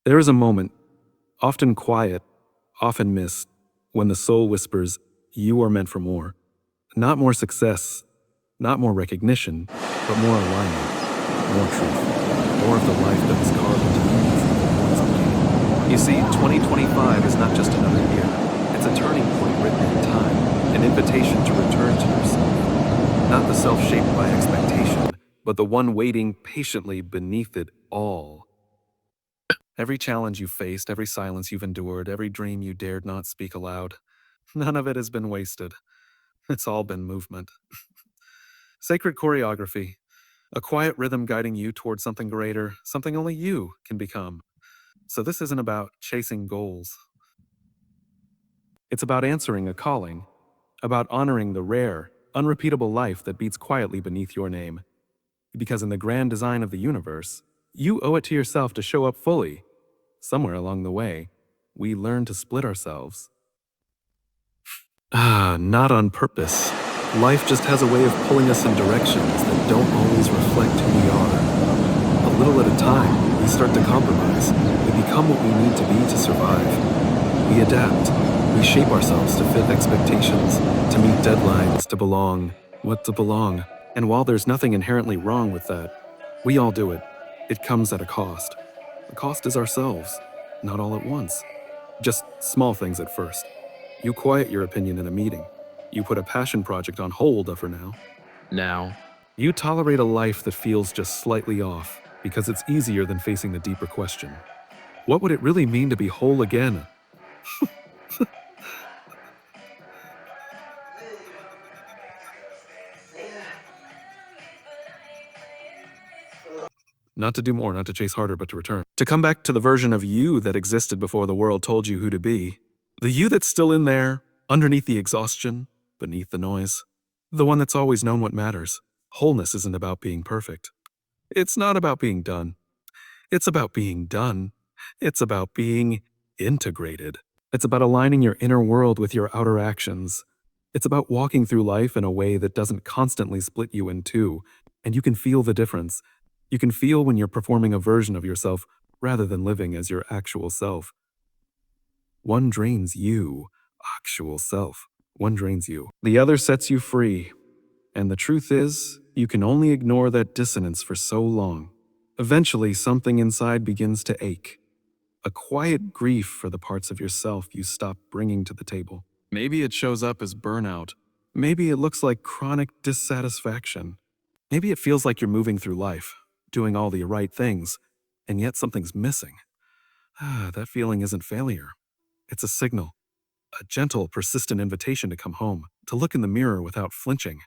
There is a moment, often quiet, often missed, when the soul whispers, "You are meant for more." Not more success, not more recognition, but more alignment, more truth, more of the life that was carved into you from the moments beginning. You see, 2025 is not just another year. It's a turning point written in time, an invitation to return to yourself. Not the self shaped by expectation, but the one waiting patiently beneath it all. Every challenge you faced, every silence you've endured, every dream you dared not speak aloud, none of it has been wasted. It's all been movement. Sacred choreography, a quiet rhythm guiding you towards something greater, something only you can become. So this isn't about chasing goals. It's about answering a calling, about honoring the rare, unrepeatable life that beats quietly beneath your name. Because in the grand design of the universe, you owe it to yourself to show up fully. Somewhere along the way, we learn to split ourselves. Not on purpose. Life just has a way of pulling us in directions that don't always reflect who we are. A little at a time, we start to compromise. We become what we need to be to survive. We adapt. We shape ourselves to fit expectations, to meet deadlines, to belong. What to belong? And while there's nothing inherently wrong with that, we all do it. It comes at a cost. The cost is ourselves, not all at once. Just small things at first. You quiet your opinion in a meeting. You put a passion project on hold for now. Now, you tolerate a life that feels just slightly off because it's easier than facing the deeper question. What would it really mean to be whole again? Not to do more, not to chase harder, but to return. To come back to the version of you that existed before the world told you who to be. The you that's still in there, underneath the exhaustion, beneath the noise. The one that's always known what matters. Wholeness isn't about being perfect. It's not about being done. It's about being done. It's about being integrated. It's about aligning your inner world with your outer actions. It's about walking through life in a way that doesn't constantly split you in two, and you can feel the difference. You can feel when you're performing a version of yourself rather than living as your actual self. One drains you, actual self. One drains you. The other sets you free. And the truth is, you can only ignore that dissonance for so long. Eventually, something inside begins to ache. A quiet grief for the parts of yourself you stop bringing to the table. Maybe it shows up as burnout. Maybe it looks like chronic dissatisfaction. Maybe it feels like you're moving through life, doing all the right things, and yet something's missing. That feeling isn't failure. It's a signal. A gentle, persistent invitation to come home, to look in the mirror without flinching.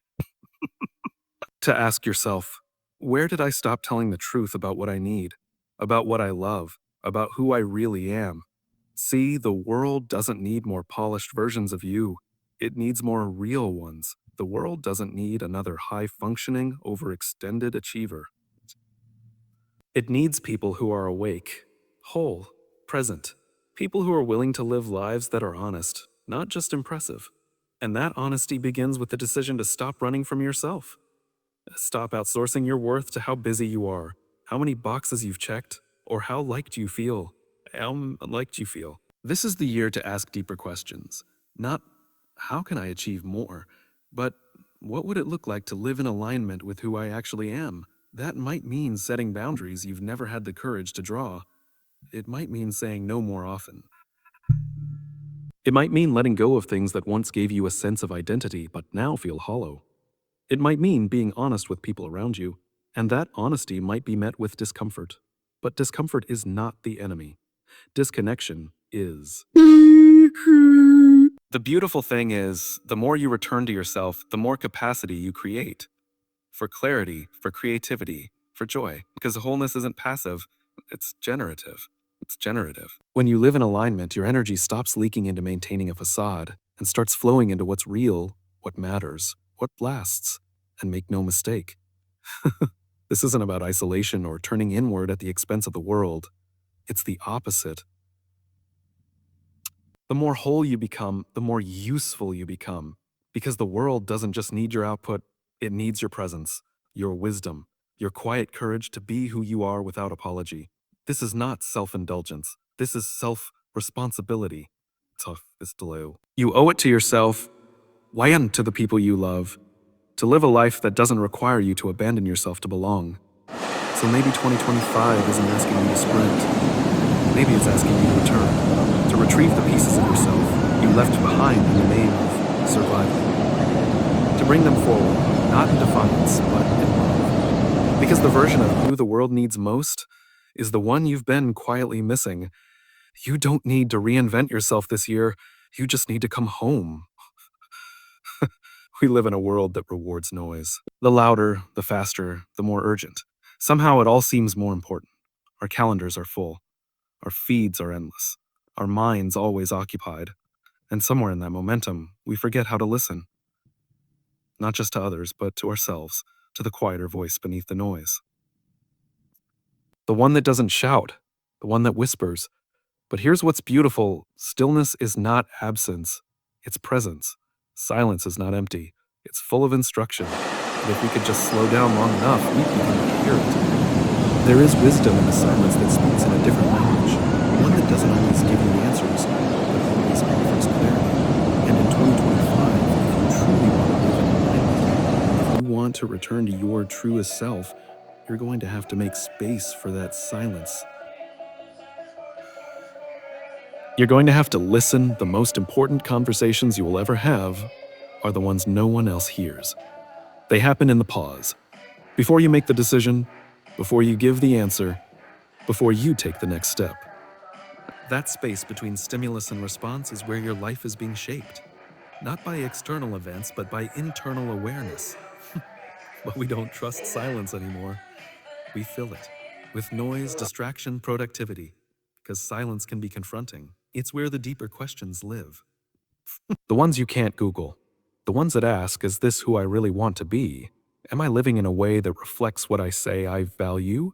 To ask yourself, where did I stop telling the truth about what I need, about what I love, about who I really am? See, the world doesn't need more polished versions of you. It needs more real ones. The world doesn't need another high-functioning, overextended achiever. It needs people who are awake, whole, present. People who are willing to live lives that are honest, not just impressive. And that honesty begins with the decision to stop running from yourself. Stop outsourcing your worth to how busy you are, how many boxes you've checked, or how liked you feel. How liked you feel. This is the year to ask deeper questions. Not, how can I achieve more? But, what would it look like to live in alignment with who I actually am? That might mean setting boundaries you've never had the courage to draw. It might mean saying no more often. It might mean letting go of things that once gave you a sense of identity but now feel hollow. It might mean being honest with people around you, and that honesty might be met with discomfort. But discomfort is not the enemy. Disconnection is. The beautiful thing is, the more you return to yourself, the more capacity you create. For clarity, for creativity, for joy. Because wholeness isn't passive, it's generative. It's generative. When you live in alignment, your energy stops leaking into maintaining a facade and starts flowing into what's real, what matters, what lasts. And make no mistake, this isn't about isolation or turning inward at the expense of the world. It's the opposite. The more whole you become, the more useful you become. Because the world doesn't just need your output, it needs your presence, your wisdom, your quiet courage to be who you are without apology. This is not self-indulgence. This is self-responsibility. You owe it to yourself, and to the people you love, to live a life that doesn't require you to abandon yourself to belong. So maybe 2025 isn't asking you to sprint. Maybe it's asking you to return, to retrieve the pieces of yourself you left behind in the name of survival. To bring them forward, not in defiance, but in love. Because the version of you the world needs most is the one you've been quietly missing. You don't need to reinvent yourself this year. You just need to come home. We live in a world that rewards noise. The louder, the faster, the more urgent. Somehow it all seems more important. Our calendars are full. Our feeds are endless. Our minds always occupied. And somewhere in that momentum, we forget how to listen. Not just to others, but to ourselves, to the quieter voice beneath the noise. The one that doesn't shout, the one that whispers. But here's what's beautiful: stillness is not absence, it's presence. Silence is not empty, it's full of instruction. And if we could just slow down long enough, we'd begin to hear it. There is wisdom in the silence that speaks in a different language, one that doesn't always give you answers, but always offers clarity. And in 2025, if you truly want to live in alignment, if you want to return to your truest self, you're going to have to make space for that silence. You're going to have to listen. The most important conversations you will ever have are the ones no one else hears. They happen in the pause. Before you make the decision, before you give the answer, before you take the next step. That space between stimulus and response is where your life is being shaped. Not by external events, but by internal awareness. But we don't trust silence anymore. We fill it with noise, distraction, productivity. Because silence can be confronting. It's where the deeper questions live. The ones you can't Google. The ones that ask, is this who I really want to be? Am I living in a way that reflects what I say I value?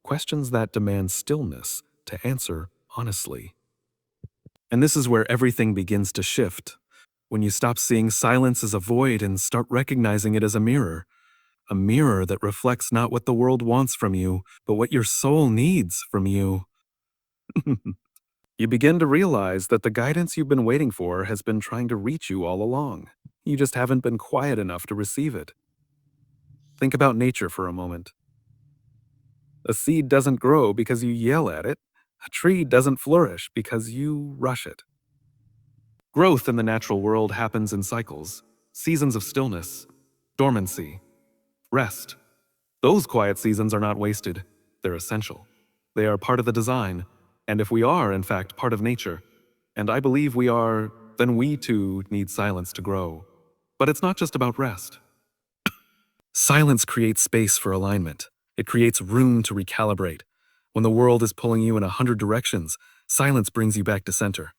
Questions that demand stillness to answer honestly. And this is where everything begins to shift. When you stop seeing silence as a void and start recognizing it as a mirror. A mirror that reflects not what the world wants from you, but what your soul needs from you. You begin to realize that the guidance you've been waiting for has been trying to reach you all along. You just haven't been quiet enough to receive it. Think about nature for a moment. A seed doesn't grow because you yell at it. A tree doesn't flourish because you rush it. Growth in the natural world happens in cycles, seasons of stillness, dormancy, rest. Those quiet seasons are not wasted. They're essential. They are part of the design. And if we are, in fact, part of nature, and I believe we are, then we too need silence to grow. But it's not just about rest. Silence creates space for alignment. It creates room to recalibrate. When the world is pulling you in 100 directions, silence brings you back to center.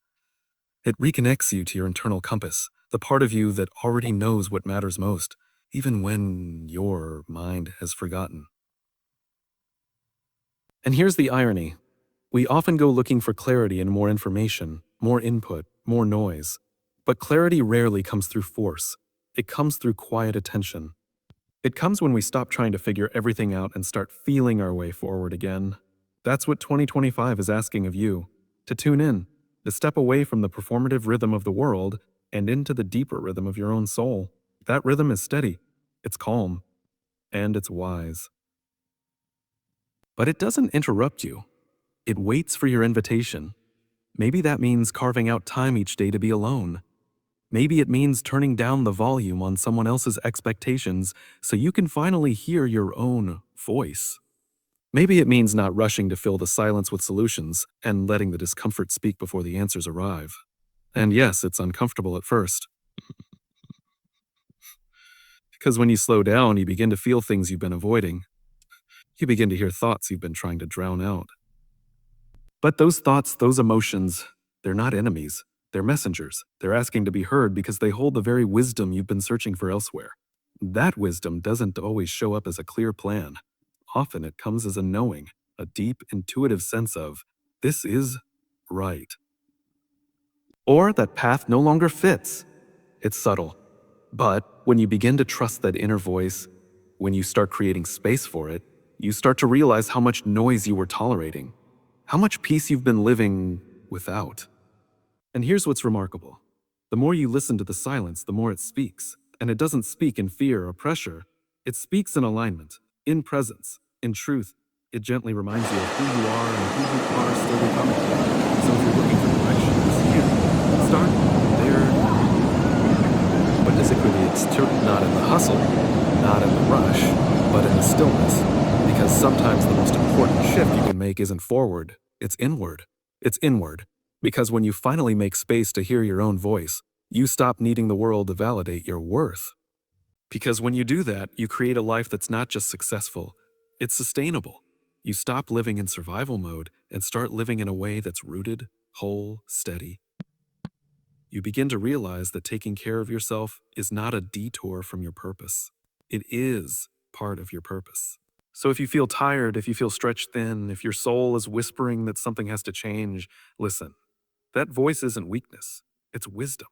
It reconnects you to your internal compass, the part of you that already knows what matters most, even when your mind has forgotten. And here's the irony. We often go looking for clarity and more information, more input, more noise. But clarity rarely comes through force. It comes through quiet attention. It comes when we stop trying to figure everything out and start feeling our way forward again. That's what 2025 is asking of you. To tune in, to step away from the performative rhythm of the world and into the deeper rhythm of your own soul. That rhythm is steady, it's calm, and it's wise. But it doesn't interrupt you. It waits for your invitation. Maybe that means carving out time each day to be alone. Maybe it means turning down the volume on someone else's expectations so you can finally hear your own voice. Maybe it means not rushing to fill the silence with solutions and letting the discomfort speak before the answers arrive. And yes, it's uncomfortable at first. Because when you slow down, you begin to feel things you've been avoiding. You begin to hear thoughts you've been trying to drown out. But those thoughts, those emotions, they're not enemies. They're messengers. They're asking to be heard because they hold the very wisdom you've been searching for elsewhere. That wisdom doesn't always show up as a clear plan. Often it comes as a knowing, a deep, intuitive sense of, this is right. Or that path no longer fits. It's subtle. But when you begin to trust that inner voice, when you start creating space for it, you start to realize how much noise you were tolerating. how much peace you've been living without. And here's what's remarkable. The more you listen to the silence, the more it speaks. And it doesn't speak in fear or pressure. It speaks in alignment, in presence, in truth. It gently reminds you of who you are and who you are still becoming. So if you're looking for direction this year, start there. But basically, it's not in the hustle, not in the rush, but in the stillness. Because sometimes the most important shift you can make isn't forward, it's inward. It's inward. Because when you finally make space to hear your own voice, you stop needing the world to validate your worth. Because when you do that, you create a life that's not just successful, it's sustainable. You stop living in survival mode and start living in a way that's rooted, whole, steady. You begin to realize that taking care of yourself is not a detour from your purpose. It is part of your purpose. So if you feel tired, if you feel stretched thin, if your soul is whispering that something has to change, listen. That voice isn't weakness, it's wisdom.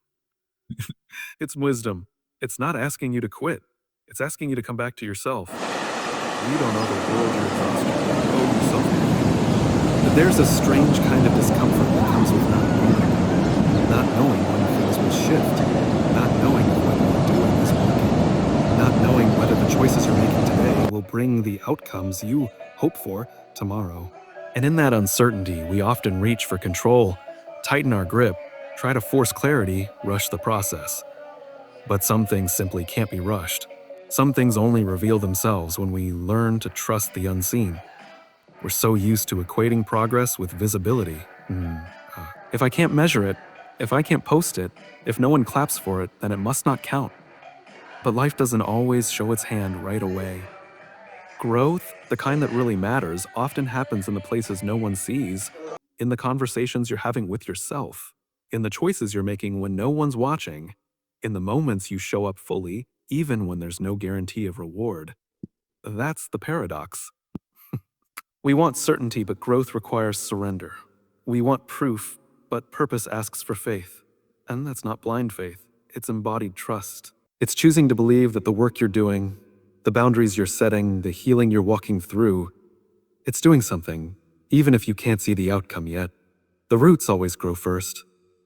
It's wisdom. It's not asking you to quit. It's asking you to come back to yourself. You don't owe the world your exhaustion. You owe yourself. But there's a strange kind of discomfort that comes with not knowing. Not knowing when things will shift. Not knowing if what you're doing is working. Not knowing whether the choices you're making today will bring the outcomes you hope for tomorrow. And in that uncertainty, we often reach for control, tighten our grip, try to force clarity, rush the process. But some things simply can't be rushed. Some things only reveal themselves when we learn to trust the unseen. We're so used to equating progress with visibility. If I can't measure it, if I can't post it, if no one claps for it, then it must not count. But life doesn't always show its hand right away. Growth, the kind that really matters, often happens in the places no one sees, in the conversations you're having with yourself, in the choices you're making when no one's watching, in the moments you show up fully, even when there's no guarantee of reward. That's the paradox. We want certainty, but growth requires surrender. We want proof, but purpose asks for faith. And that's not blind faith, it's embodied trust. It's choosing to believe that the work you're doing, the boundaries you're setting, the healing you're walking through, it's doing something, even if you can't see the outcome yet. The roots always grow first.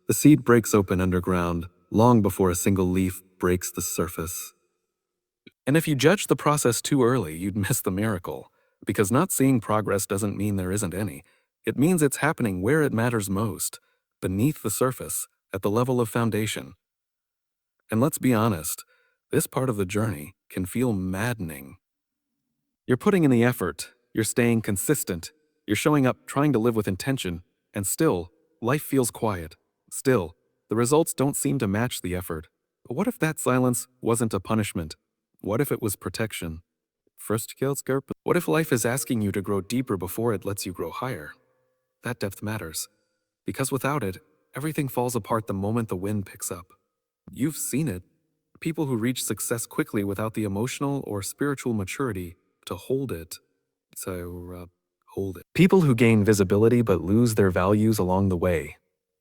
The seed breaks open underground, long before a single leaf breaks the surface. And if you judge the process too early, you'd miss the miracle. Because not seeing progress doesn't mean there isn't any. It means it's happening where it matters most, beneath the surface, at the level of foundation. And let's be honest, this part of the journey can feel maddening. You're putting in the effort, you're staying consistent, you're showing up trying to live with intention, and still, life feels quiet. Still, the results don't seem to match the effort. But what if that silence wasn't a punishment? What if it was protection? What if life is asking you to grow deeper before it lets you grow higher? That depth matters. Because without it, everything falls apart the moment the wind picks up. You've seen it. People who reach success quickly without the emotional or spiritual maturity to hold it. Hold it. People who gain visibility but lose their values along the way.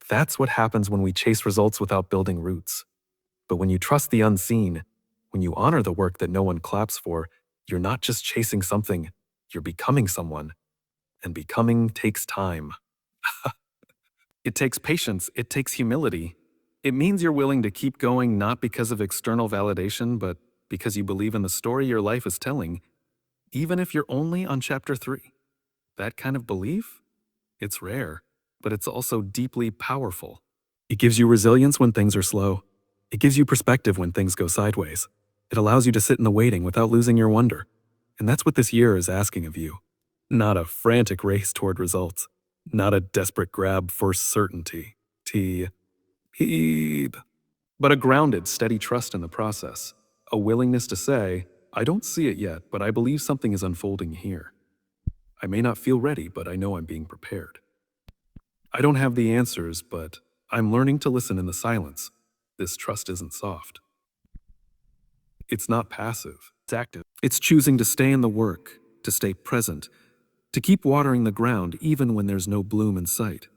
That's what happens when we chase results without building roots. But when you trust the unseen, when you honor the work that no one claps for, you're not just chasing something, you're becoming someone. And becoming takes time. It takes patience, it takes humility. It means you're willing to keep going not because of external validation, but because you believe in the story your life is telling, even if you're only on chapter 3. That kind of belief? It's rare, but it's also deeply powerful. It gives you resilience when things are slow. It gives you perspective when things go sideways. It allows you to sit in the waiting without losing your wonder. And that's what this year is asking of you. Not a frantic race toward results. Not a desperate grab for certainty. But a grounded, steady trust in the process. A willingness to say, I don't see it yet, but I believe something is unfolding here. I may not feel ready, but I know I'm being prepared. I don't have the answers, but I'm learning to listen in the silence. This trust isn't soft. It's not passive. It's active. It's choosing to stay in the work, to stay present, to keep watering the ground even when there's no bloom in sight.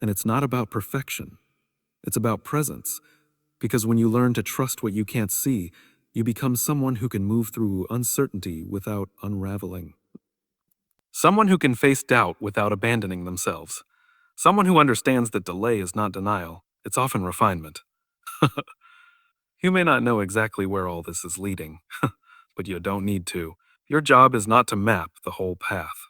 And it's not about perfection. It's about presence. Because when you learn to trust what you can't see, you become someone who can move through uncertainty without unraveling. Someone who can face doubt without abandoning themselves. Someone who understands that delay is not denial, it's often refinement. You may not know exactly where all this is leading, but you don't need to. Your job is not to map the whole path.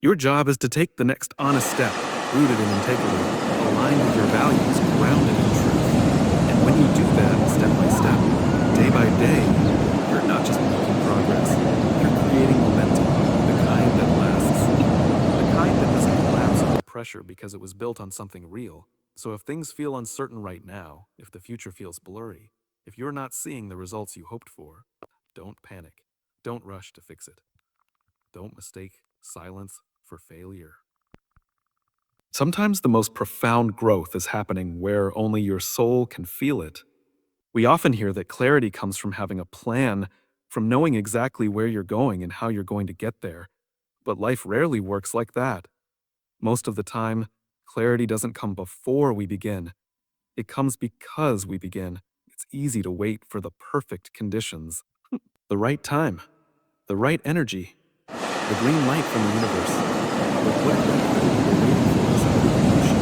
Your job is to take the next honest step, rooted in integrity, aligned with your values, grounded in truth. And when you do that step by step, day by day, you're not just making progress, you're creating momentum, the kind that lasts, the kind that doesn't collapse under pressure because it was built on something real. So if things feel uncertain right now, if the future feels blurry, if you're not seeing the results you hoped for, don't panic. Don't rush to fix it. Don't mistake silence for failure. Sometimes the most profound growth is happening where only your soul can feel it. We often hear that clarity comes from having a plan, from knowing exactly where you're going and how you're going to get there. But life rarely works like that. Most of the time, clarity doesn't come before we begin. It comes because we begin. It's easy to wait for the perfect conditions, the right time, the right energy, the green light from the universe. But what if that clarity you're waiting for is already in motion?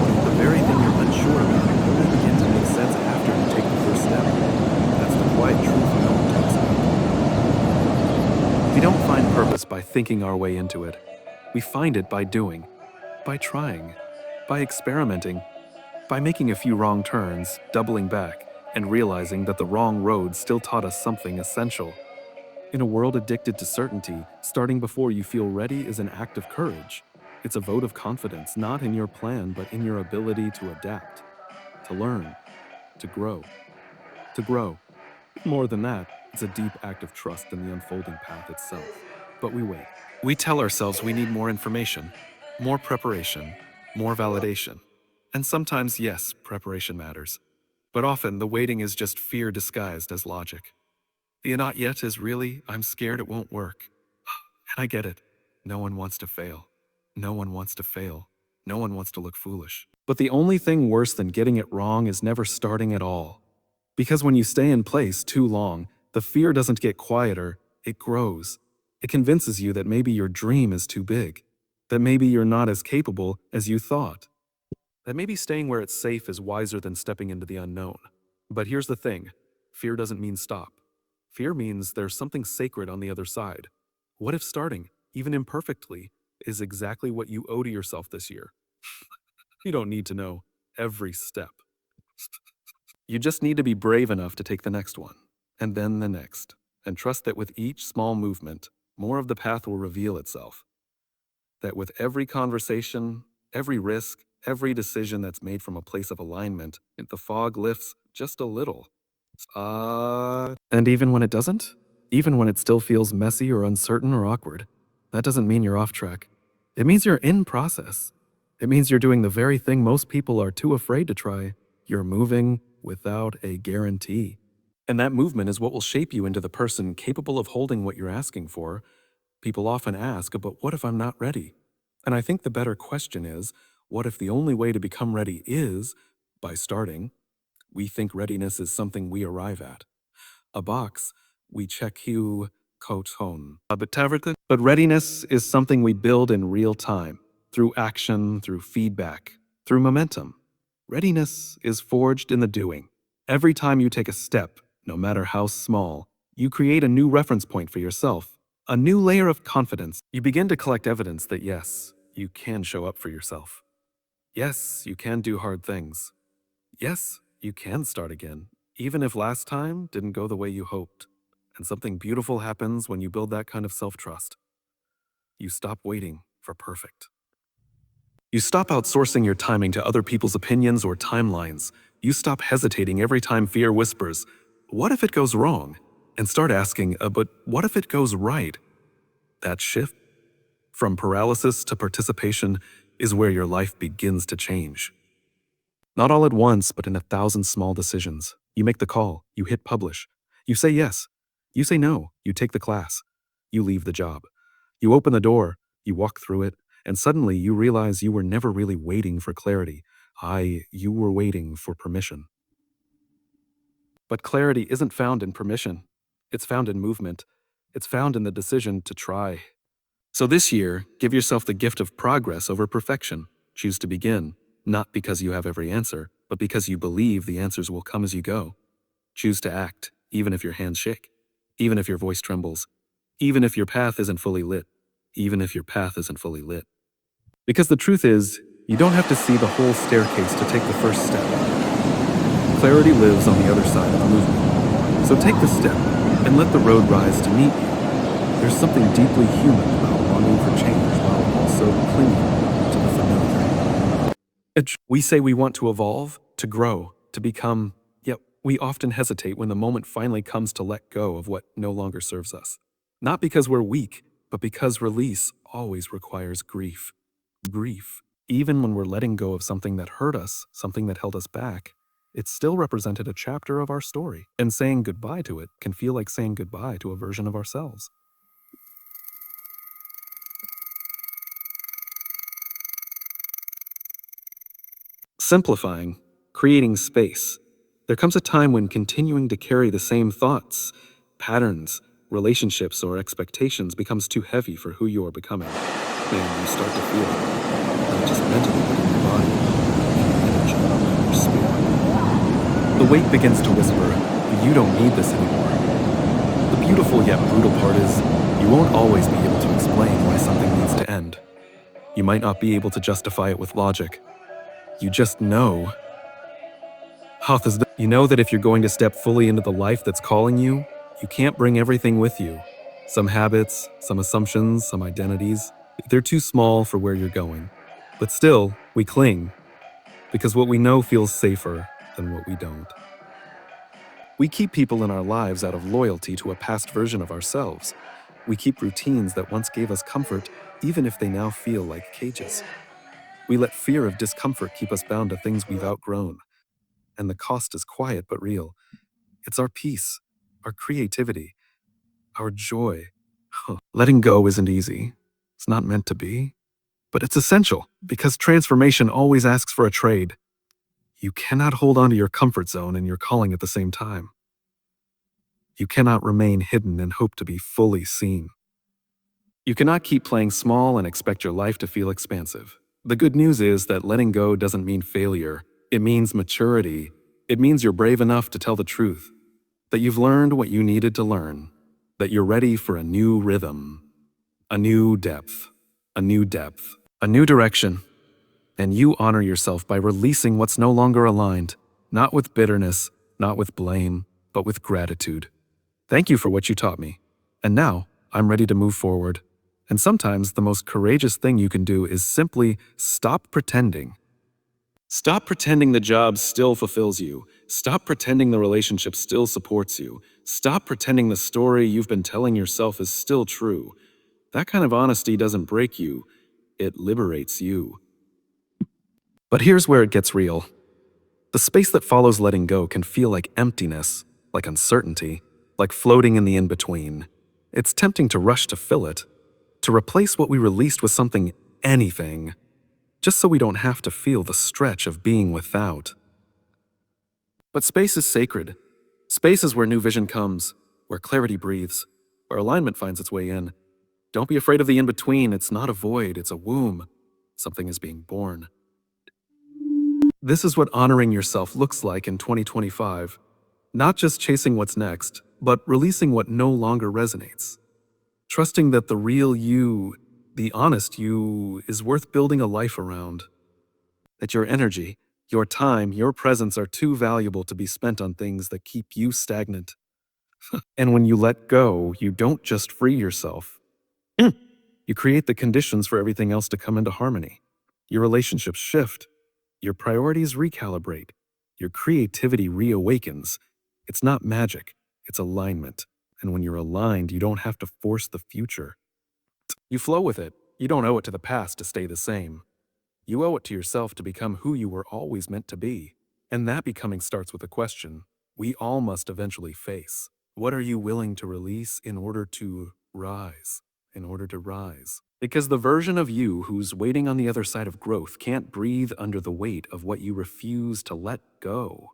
What if the very thing you're unsure about only begin to make sense after you take the first step? That's the quiet truth no one talks about. We don't find purpose by thinking our way into it. We find it by doing, by trying, by experimenting, by making a few wrong turns, doubling back, and realizing that the wrong road still taught us something essential. In a world addicted to certainty, starting before you feel ready is an act of courage. It's a vote of confidence, not in your plan, but in your ability to adapt, to learn, to grow. To grow. More than that, it's a deep act of trust in the unfolding path itself. But we wait. We tell ourselves we need more information, more preparation, more validation. And sometimes, yes, preparation matters. But often, the waiting is just fear disguised as logic. The not yet is really, I'm scared it won't work. And I get it. No one wants to fail. No one wants to fail. No one wants to look foolish. But the only thing worse than getting it wrong is never starting at all. Because when you stay in place too long, the fear doesn't get quieter, it grows. It convinces you that maybe your dream is too big, that maybe you're not as capable as you thought, that maybe staying where it's safe is wiser than stepping into the unknown. But here's the thing, fear doesn't mean stop. Fear means there's something sacred on the other side. What if starting, even imperfectly, is exactly what you owe to yourself this year? You don't need to know every step. You just need to be brave enough to take the next one, and then the next, and trust that with each small movement, more of the path will reveal itself. That with every conversation, every risk, every decision that's made from a place of alignment, the fog lifts just a little. And even when it doesn't, even when it still feels messy or uncertain or awkward, that doesn't mean you're off track. It means you're in process. It means you're doing the very thing most people are too afraid to try. You're moving without a guarantee. And that movement is what will shape you into the person capable of holding what you're asking for. People often ask, but what if I'm not ready? And I think the better question is, what if the only way to become ready is by starting? We think readiness is something we arrive at. A box, we check hue, coton. But readiness is something we build in real time, through action, through feedback, through momentum. Readiness is forged in the doing. Every time you take a step, no matter how small, you create a new reference point for yourself, a new layer of confidence. You begin to collect evidence that yes, you can show up for yourself. Yes, you can do hard things. Yes, you can start again, even if last time didn't go the way you hoped. And something beautiful happens when you build that kind of self-trust. You stop waiting for perfect. You stop outsourcing your timing to other people's opinions or timelines. You stop hesitating every time fear whispers, what if it goes wrong? And start asking, but what if it goes right? That shift from paralysis to participation is where your life begins to change. Not all at once, but in 1,000 small decisions. You make the call, you hit publish. You say yes, you say no, you take the class. You leave the job. You open the door, you walk through it, and suddenly you realize you were never really waiting for clarity. You were waiting for permission. But clarity isn't found in permission. It's found in movement. It's found in the decision to try. So this year, give yourself the gift of progress over perfection. Choose to begin, not because you have every answer, but because you believe the answers will come as you go. Choose to act, even if your hands shake, even if your voice trembles, even if your path isn't fully lit, even if your path isn't fully lit. Because the truth is, you don't have to see the whole staircase to take the first step. Clarity lives on the other side of the movement. So take the step and let the road rise to meet you. There's something deeply human about longing for change while also clinging to the familiar. We say we want to evolve, to grow, to become, yet we often hesitate when the moment finally comes to let go of what no longer serves us. Not because we're weak, but because release always requires grief. Grief. Even when we're letting go of something that hurt us, something that held us back, it still represented a chapter of our story. And saying goodbye to it can feel like saying goodbye to a version of ourselves. Simplifying, creating space. There comes a time when continuing to carry the same thoughts, patterns, relationships, or expectations becomes too heavy for who you are becoming. And you start to feel it, not just mentally, but in your body, in your energy, in your spirit. The weight begins to whisper, you don't need this anymore. The beautiful yet brutal part is, you won't always be able to explain why something needs to end. You might not be able to justify it with logic. You just know. You know that if you're going to step fully into the life that's calling you, you can't bring everything with you. Some habits, some assumptions, some identities, they're too small for where you're going. But still, we cling, because what we know feels safer than what we don't. We keep people in our lives out of loyalty to a past version of ourselves. We keep routines that once gave us comfort, even if they now feel like cages. We let fear of discomfort keep us bound to things we've outgrown. And the cost is quiet but real. It's our peace, our creativity, our joy. Letting go isn't easy. It's not meant to be. But it's essential, because transformation always asks for a trade. You cannot hold on to your comfort zone and your calling at the same time. You cannot remain hidden and hope to be fully seen. You cannot keep playing small and expect your life to feel expansive. The good news is that letting go doesn't mean failure. It means maturity. It means you're brave enough to tell the truth, that you've learned what you needed to learn, that you're ready for a new rhythm, a new depth, a new depth, a new direction. And you honor yourself by releasing what's no longer aligned, not with bitterness, not with blame, but with gratitude. Thank you for what you taught me. And now, I'm ready to move forward. And sometimes the most courageous thing you can do is simply stop pretending. Stop pretending the job still fulfills you. Stop pretending the relationship still supports you. Stop pretending the story you've been telling yourself is still true. That kind of honesty doesn't break you, it liberates you. But here's where it gets real. The space that follows letting go can feel like emptiness, like uncertainty, like floating in the in-between. It's tempting to rush to fill it, to replace what we released with something, anything, just so we don't have to feel the stretch of being without. But space is sacred. Space is where new vision comes, where clarity breathes, where alignment finds its way in. Don't be afraid of the in-between. It's not a void, it's a womb. Something is being born. This is what honoring yourself looks like in 2025. Not just chasing what's next, but releasing what no longer resonates. Trusting that the real you, the honest you, is worth building a life around. That your energy, your time, your presence are too valuable to be spent on things that keep you stagnant. And when you let go, you don't just free yourself. You create the conditions for everything else to come into harmony. Your relationships shift. Your priorities recalibrate. Your creativity reawakens. It's not magic, it's alignment. And when you're aligned, you don't have to force the future. You flow with it. You don't owe it to the past to stay the same. You owe it to yourself to become who you were always meant to be. And that becoming starts with a question we all must eventually face. What are you willing to release in order to rise? In order to rise. Because the version of you who's waiting on the other side of growth can't breathe under the weight of what you refuse to let go.